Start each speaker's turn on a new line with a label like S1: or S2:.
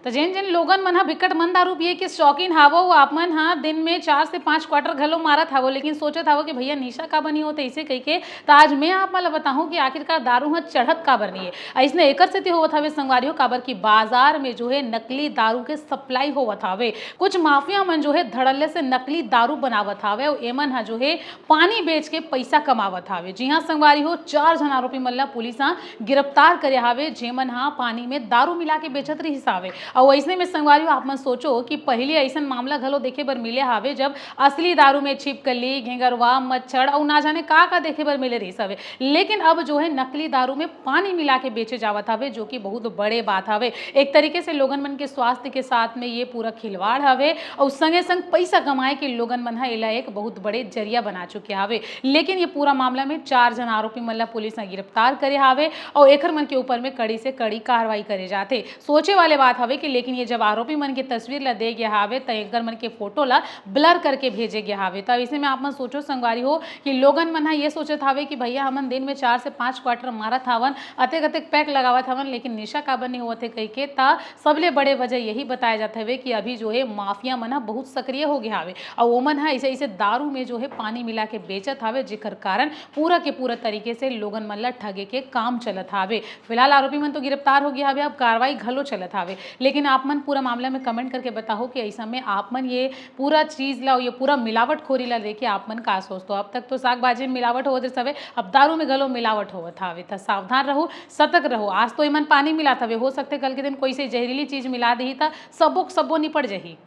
S1: तो जेन जेन लोगन मन ह बिकट मन दारू पिए के शौकीन हावो आप मन ह दिन में 4 से 5 क्वार्टर घलो मारत हावो, लेकिन सोचत हावो कि भैया निशा का बनी होत ऐसे कही के। तो आज मैं आप मन ल बताहूं कि आखिरकार दारू ह चढ़त काबर नहीं है। ऐसने एकर सेती होवत हवे संगवारियों, काबर की बाजार में जो है नकली दारू के सप्लाई होवत हवे। कुछ माफिया मन जो है धड़ल्ले से नकली दारू बनावत हवे और एमन ह जो है पानी बेच के पैसा कमावत हवे। जी हां संगवारी हो, 4 जन आरोपी मन ल पुलिस ह गिरफ्तार करे हवे, जेमन ह पानी में दारू मिला के बेचत रहिस हवे। और ऐसने में संगवारी आप मन सोचो कि पहले ऐसा मामला घलो देखे बर मिले हवे, जब असली दारू में छिपकली, घेंगरवा, मच्छर और ना जाने का देखे बर मिले रहिस हवे। लेकिन अब जो है नकली दारू में पानी मिला के बेचे जावत हवे, जो कि बहुत बड़े बात हवे। एक तरीके से लोगन मन के स्वास्थ्य के साथ में ये पूरा खिलवाड़ हवे और संगे संग पैसा कमाए के लोगन मन ह एला एक बहुत बड़े जरिया बना चुके हवे। लेकिन ये पूरा मामला में 4 जन आरोपी मन ल पुलिस ने गिरफ्तार करे हवे और एकर मन के ऊपर में कड़ी से कड़ी कार्रवाई करे जाथे। सोचे वाले बात हवे कि लेकिन ये जब आरोपी मन के तस्वीर ला दे गया हवे तो एकर मन के फोटो ला ब्लर करके भेजे गया हवे। तो इसे में आप मन सोचो संगवारी हो कि लोगन मन ह ये सोचत हवे कि भैया हमन दिन में 4 से 5 क्वार्टर मारत हवन, अतेक अतेक पैक लगावत हवन, लेकिन निशा काबर नहीं होत है कही के। ता सबले बड़े वजह यही बताया जाता है कि अभी जो है माफिया मन ह बहुत सक्रिय हो गया हवे और ओमन ह ऐसे ऐसे दारू में जो है पानी मिला के बेचत हवे, जेकर कारण पूरा के पूरा तरीके से लोगन मन ला ठगे के काम चलत हवे। फिलहाल आरोपी मन तो गिरफ्तार हो गया हवे, अब कार्रवाई घलो चलत हवे। लेकिन आप मन पूरा मामला में कमेंट करके बताओ कि ऐसा में आप मन ये पूरा चीज ला, ये पूरा मिलावटखोरी ला लेके आप मन का सोचते हो। अब तक तो साग भाजी में मिलावट होवत हवे, अब दारू में घलो मिलावट होवत हवे। तो सावधान रहो, सतर्क रहो। आज तो इमन पानी मिलात हवे, हो सकते कल के दिन कोई से जहरीली चीज मिला देही त सबो निपट जही।